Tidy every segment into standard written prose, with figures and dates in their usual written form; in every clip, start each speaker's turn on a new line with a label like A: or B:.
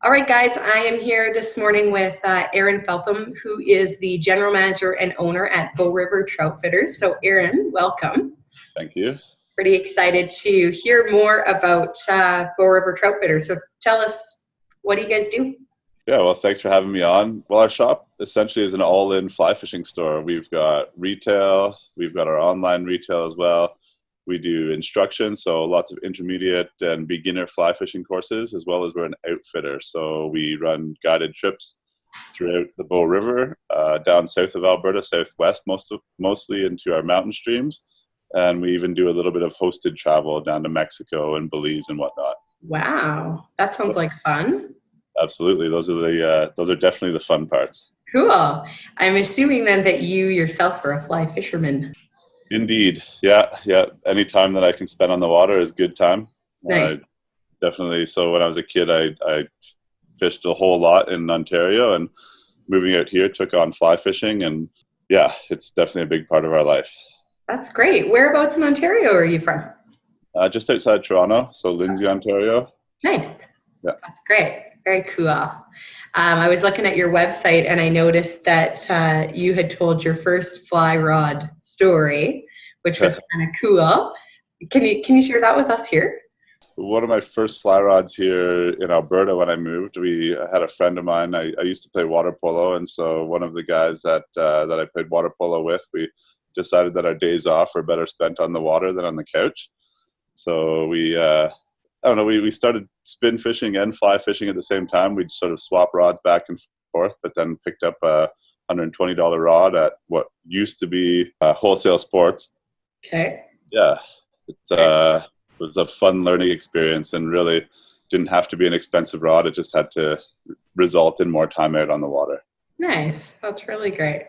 A: All right, guys, I am here this morning with Aaron Feltham, who is the general manager and owner at Bowriver Troutfitters. So, Aaron, welcome.
B: Thank you.
A: Pretty excited to hear more about Bowriver Troutfitters. So, tell us, what do you guys do?
B: Yeah, well, thanks for having me on. Well, our shop essentially is an all-in fly fishing store. We've got retail, we've got our online retail as well. We do instruction, so lots of intermediate and beginner fly fishing courses, as well as we're an outfitter. So we run guided trips throughout the Bow River, down south of Alberta, southwest, mostly into our mountain streams. And we even do a little bit of hosted travel down to Mexico and Belize and whatnot.
A: Wow, that sounds like fun.
B: Absolutely, those are definitely the fun parts.
A: Cool. I'm assuming then that you yourself are a fly fisherman.
B: Indeed. Yeah. Any time that I can spend on the water is good time.
A: Nice.
B: Definitely. So when I was a kid, I fished a whole lot in Ontario, and moving out here took on fly fishing, and yeah, it's definitely a big part of our life.
A: That's great. Whereabouts in Ontario are you from?
B: Just outside Toronto, so Lindsay, Ontario.
A: Nice.
B: Yeah.
A: That's great. Very cool. I was looking at your website and I noticed that you had told your first fly rod story, which was kind of cool. Can you share that with us here?
B: One of my first fly rods here in Alberta when I moved, I had a friend of mine. I used to play water polo, and so one of the guys that I played water polo with, we decided that our days off were better spent on the water than on the couch. So we started spin fishing and fly fishing at the same time. We'd sort of swap rods back and forth, but then picked up a $120 rod at what used to be Wholesale Sports.
A: Okay.
B: Yeah, it was a fun learning experience, and really didn't have to be an expensive rod. It just had to result in more time out on the water.
A: Nice. That's really great.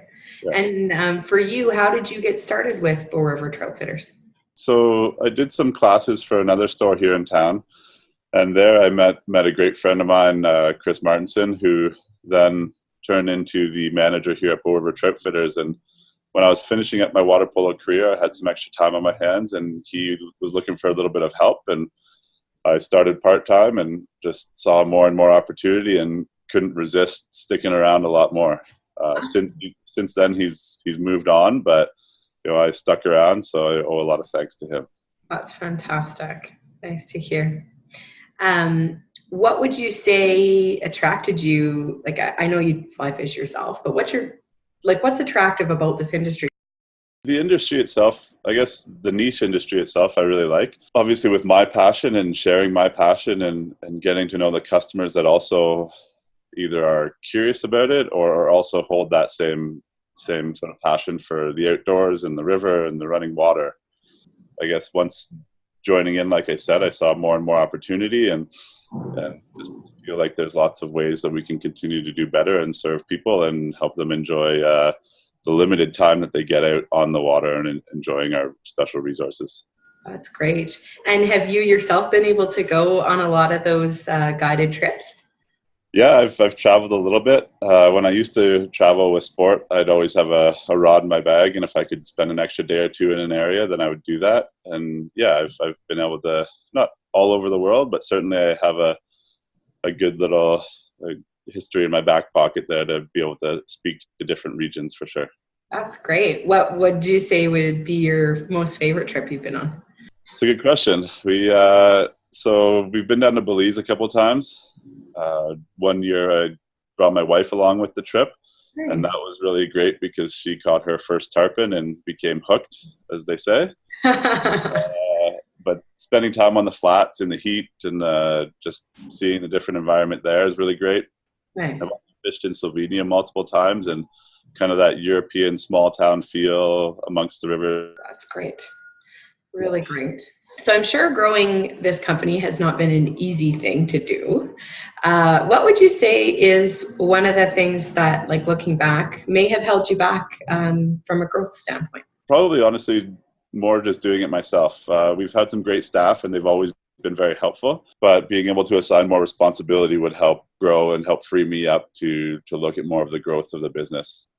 B: Yeah.
A: And for you, how did you get started with Bowriver Troutfitters?
B: So I did some classes for another store here in town, and there I met a great friend of mine, Chris Martinson, who then turned into the manager here at Bowriver Troutfitters. And when I was finishing up my water polo career, I had some extra time on my hands, and he was looking for a little bit of help. And I started part-time and just saw more and more opportunity and couldn't resist sticking around a lot more. Since then, he's moved on, but I stuck around, so I owe a lot of thanks to him.
A: That's fantastic. Nice to hear. What would you say attracted you? Like, I know you fly fish yourself, but what's attractive about this industry?
B: The industry itself, I guess the niche industry itself, I really like. Obviously, with my passion and sharing my passion and getting to know the customers that also either are curious about it or also hold that same sort of passion for the outdoors and the river and the running water. I guess once joining in, like I said, I saw more and more opportunity, and just feel like there's lots of ways that we can continue to do better and serve people and help them enjoy the limited time that they get out on the water and enjoying our special resources.
A: That's great. And have you yourself been able to go on a lot of those guided trips?
B: Yeah, I've traveled a little bit. When I used to travel with sport, I'd always have a rod in my bag, and if I could spend an extra day or two in an area, then I would do that. And yeah, I've been able to, not all over the world, but certainly I have a good little history in my back pocket there to be able to speak to different regions for sure.
A: That's great. What would you say would be your most favorite trip you've been on?
B: It's a good question. So we've been down to Belize a couple times. One year I brought my wife along with the trip, and that was really great because she caught her first tarpon and became hooked, as they say. But spending time on the flats in the heat and just seeing the different environment there is really great.
A: Nice.
B: I've fished in Slovenia multiple times, and kind of that European small town feel amongst the river.
A: That's great. Really great. So I'm sure growing this company has not been an easy thing to do. What would you say is one of the things that, like looking back, may have held you back from a growth standpoint?
B: Probably, honestly, more just doing it myself. We've had some great staff, and they've always been very helpful, but being able to assign more responsibility would help grow and help free me up to look at more of the growth of the business.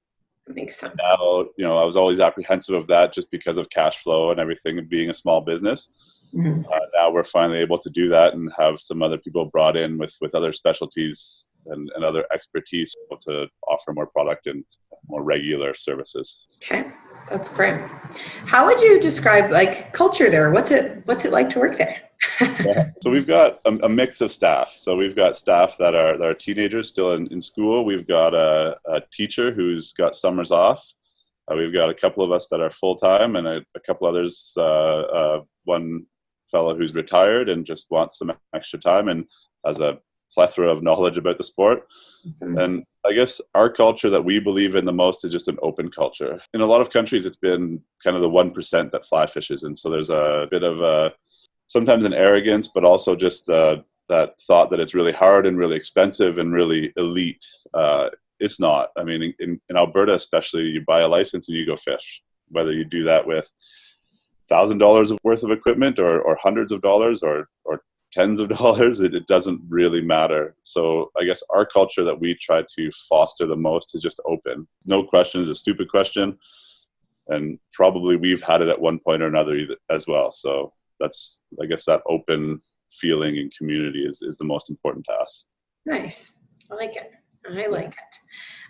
A: That makes sense.
B: Now, I was always apprehensive of that just because of cash flow and everything and being a small business.
A: Mhm.
B: Now we're finally able to do that and have some other people brought in with other specialties and other expertise to offer more product and more regular services.
A: Okay, that's great. How would you describe like culture there? What's it like to work there?
B: Yeah. So we've got a mix of staff. So we've got staff that are teenagers still in school. We've got a teacher who's got summers off. We've got a couple of us that are full-time and a couple others, one fellow who's retired and just wants some extra time and has a plethora of knowledge about the sport. And I guess our culture that we believe in the most is just an open culture. In a lot of countries, it's been kind of the 1% that fly fishes. And so there's a bit of sometimes an arrogance, but also just that thought that it's really hard and really expensive and really elite. It's not. I mean, in Alberta especially, you buy a license and you go fish. Whether you do that with $1,000 worth of equipment or hundreds of dollars or tens of dollars, it doesn't really matter. So I guess our culture that we try to foster the most is just open. No question is a stupid question. And probably we've had it at one point or another as well. So that's, I guess, that open feeling and community is the most important to us.
A: Nice. I like it.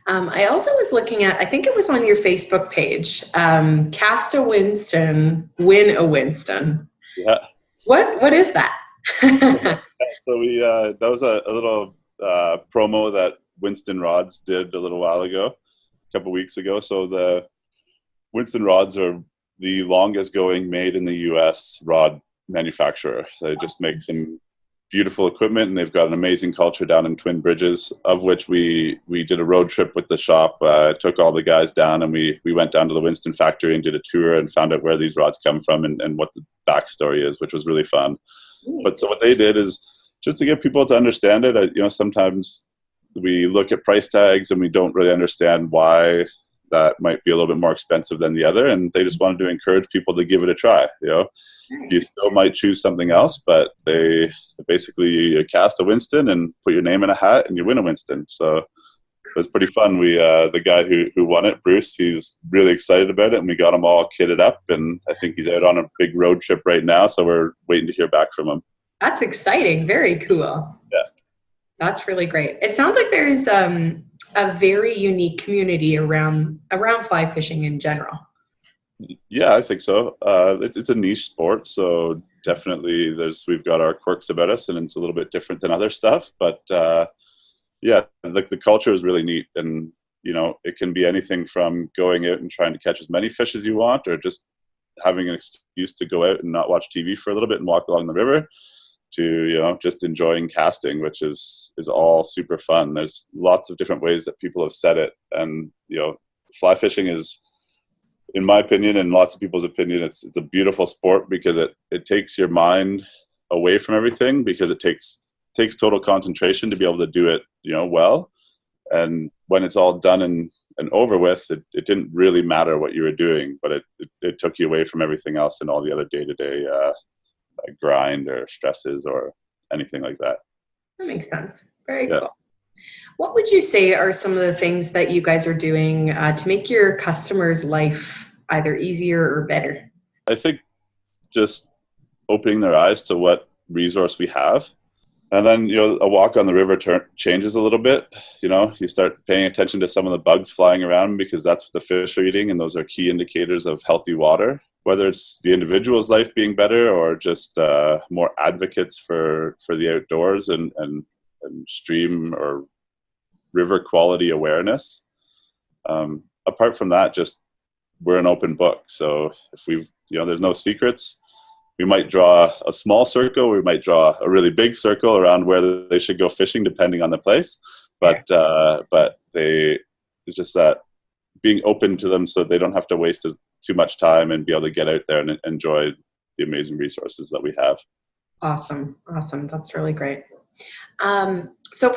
A: I also was looking at, I think it was on your Facebook page, Cast a Winston, Win a Winston.
B: Yeah.
A: What is that?
B: So we that was a little promo that Winston Rods did a little while ago, a couple weeks ago. So the Winston Rods are the longest going made in the US rod manufacturer. They just make some beautiful equipment, and they've got an amazing culture down in Twin Bridges, of which we did a road trip with the shop. Took all the guys down, and we went down to the Winston factory and did a tour and found out where these rods come from and what the backstory is, which was really fun. But so what they did is just to get people to understand it. Sometimes we look at price tags and we don't really understand why that might be a little bit more expensive than the other, and they just wanted to encourage people to give it a try. You still might choose something else, but they basically cast a Winston and put your name in a hat and you win a Winston. So it was pretty fun. We the guy who won it, Bruce, he's really excited about it, and we got him all kitted up, and I think he's out on a big road trip right now, so we're waiting to hear back from him.
A: That's exciting. Very cool.
B: Yeah, that's
A: really great. It sounds like there's a very unique community around fly fishing in general.
B: Yeah, I think so. It's a niche sport, so definitely we've got our quirks about us, and it's a little bit different than other stuff. But yeah, like the culture is really neat, and it can be anything from going out and trying to catch as many fish as you want, or just having an excuse to go out and not watch TV for a little bit and walk along the river, to just enjoying casting, which is all super fun. There's lots of different ways that people have said it, and fly fishing is, in my opinion and lots of people's opinion, it's a beautiful sport because it takes your mind away from everything, because it takes total concentration to be able to do it well. And when it's all done and over with, it didn't really matter what you were doing, but it took you away from everything else and all the other day-to-day grind or stresses or anything like that.
A: That makes sense. Very cool. What would you say are some of the things that you guys are doing to make your customers' life either easier or better?
B: I think just opening their eyes to what resource we have. And then, a walk on the river changes a little bit. You start paying attention to some of the bugs flying around, because that's what the fish are eating, and those are key indicators of healthy water. Whether it's the individual's life being better or just more advocates for the outdoors and stream or river quality awareness. Apart from that, just we're an open book. So if there's no secrets. We might draw a small circle. We might draw a really big circle around where they should go fishing, depending on the place. But it's just that being open to them, so they don't have to waste too much time and be able to get out there and enjoy the amazing resources that we have.
A: Awesome. That's really great. So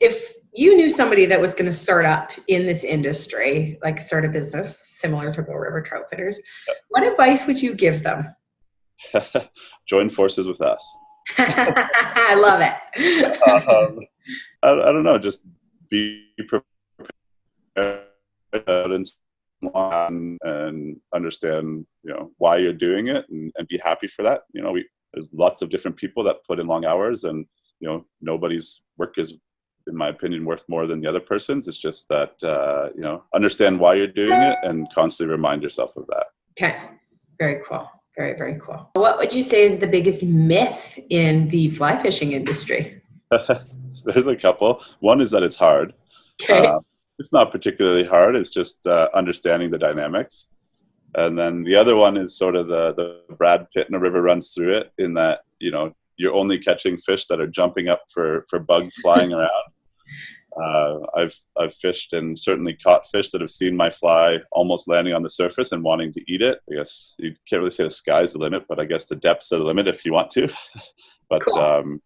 A: if you knew somebody that was going to start up in this industry, like start a business similar to Bowriver Troutfitters, what advice would you give them?
B: Join forces with us.
A: I love it.
B: I don't know, just be prepared and understand why you're doing it, and be happy for that. there's lots of different people that put in long hours, and nobody's work is, in my opinion, worth more than the other person's. It's just that understand why you're doing it and constantly remind yourself of that.
A: Okay, very cool. Very, very cool. What would you say is the biggest myth in the fly fishing industry?
B: There's a couple. One is that it's hard.
A: Okay.
B: It's not particularly hard. It's just understanding the dynamics. And then the other one is sort of the Brad Pitt in a river runs through it, in that, you're only catching fish that are jumping up for bugs flying around. I've fished and certainly caught fish that have seen my fly almost landing on the surface and wanting to eat it. I guess you can't really say the sky's the limit, but I guess the depth's are the limit if you want to. But
A: cool.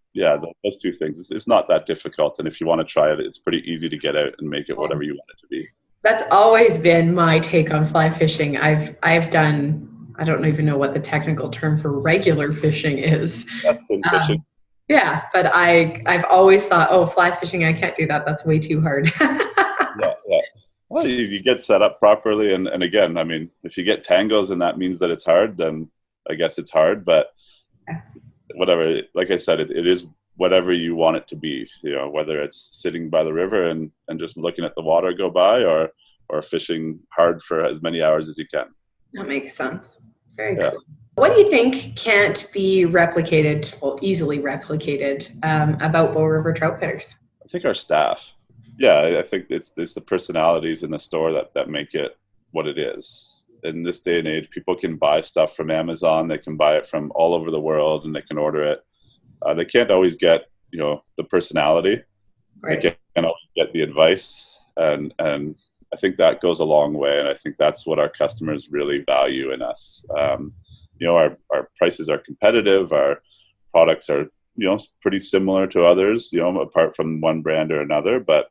B: Those two things, it's not that difficult. And if you want to try it, it's pretty easy to get out and make it whatever you want it to be.
A: That's always been my take on fly fishing. I've done, I don't even know what the technical term for regular fishing is.
B: That's fin fishing.
A: Yeah, but I've always thought, oh, fly fishing, I can't do that. That's way too hard.
B: Yeah. Well, you get set up properly, and again, I mean, if you get tangles and that means that it's hard, then I guess it's hard. But whatever, like I said, it is whatever you want it to be. Whether it's sitting by the river and just looking at the water go by, or fishing hard for as many hours as you can.
A: That makes sense. Very cool. What do you think can't be replicated, easily replicated, about Bowriver Troutfitters?
B: I think our staff. Yeah, I think it's the personalities in the store that make it what it is. In this day and age, people can buy stuff from Amazon. They can buy it from all over the world, and they can order it. They can't always get, the personality.
A: Right.
B: They can't always get the advice, and I think that goes a long way. And I think that's what our customers really value in us. Our prices are competitive. Our products are, pretty similar to others, apart from one brand or another, but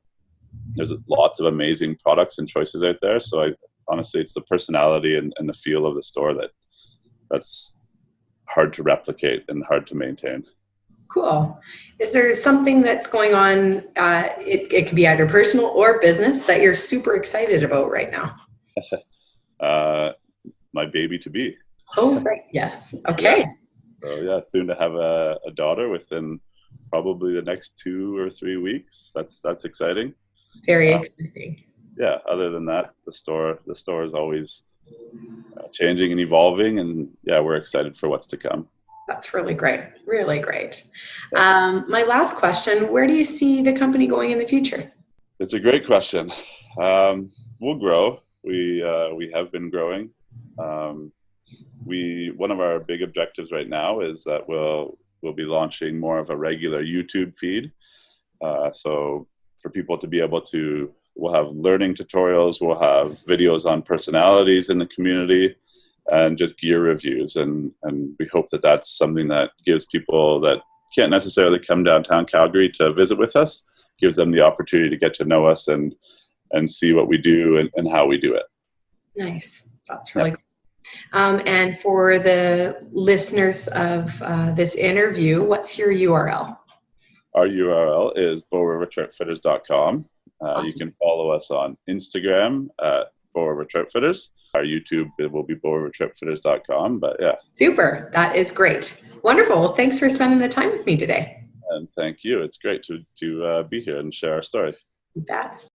B: there's lots of amazing products and choices out there. So honestly, it's the personality and the feel of the store that's hard to replicate and hard to maintain.
A: Cool. Is there something that's going on, it could be either personal or business, that you're super excited about right now?
B: My baby to be.
A: Oh, right. Yes. Okay.
B: So soon to have a daughter within probably the next 2 or 3 weeks. That's exciting.
A: Very exciting.
B: Yeah. Other than that, the store is always changing and evolving, and we're excited for what's to come.
A: That's really great. Really great. My last question: where do you see the company going in the future?
B: It's a great question. We'll grow. We have been growing. One of our big objectives right now is that we'll be launching more of a regular YouTube feed. So for people to be able to, we'll have learning tutorials, we'll have videos on personalities in the community, and just gear reviews. And we hope that that's something that gives people that can't necessarily come downtown Calgary to visit with us, gives them the opportunity to get to know us and see what we do and how we do it.
A: Nice. That's really cool. And for the listeners of this interview, what's your URL?
B: Our URL is bowrivertroutfitters.com. You can follow us on Instagram at Bowriver Troutfitters. Our YouTube will be bowrivertroutfitters.com. But
A: Super. That is great. Wonderful. Well, thanks for spending the time with me today.
B: And thank you. It's great to be here and share our story.
A: You bet.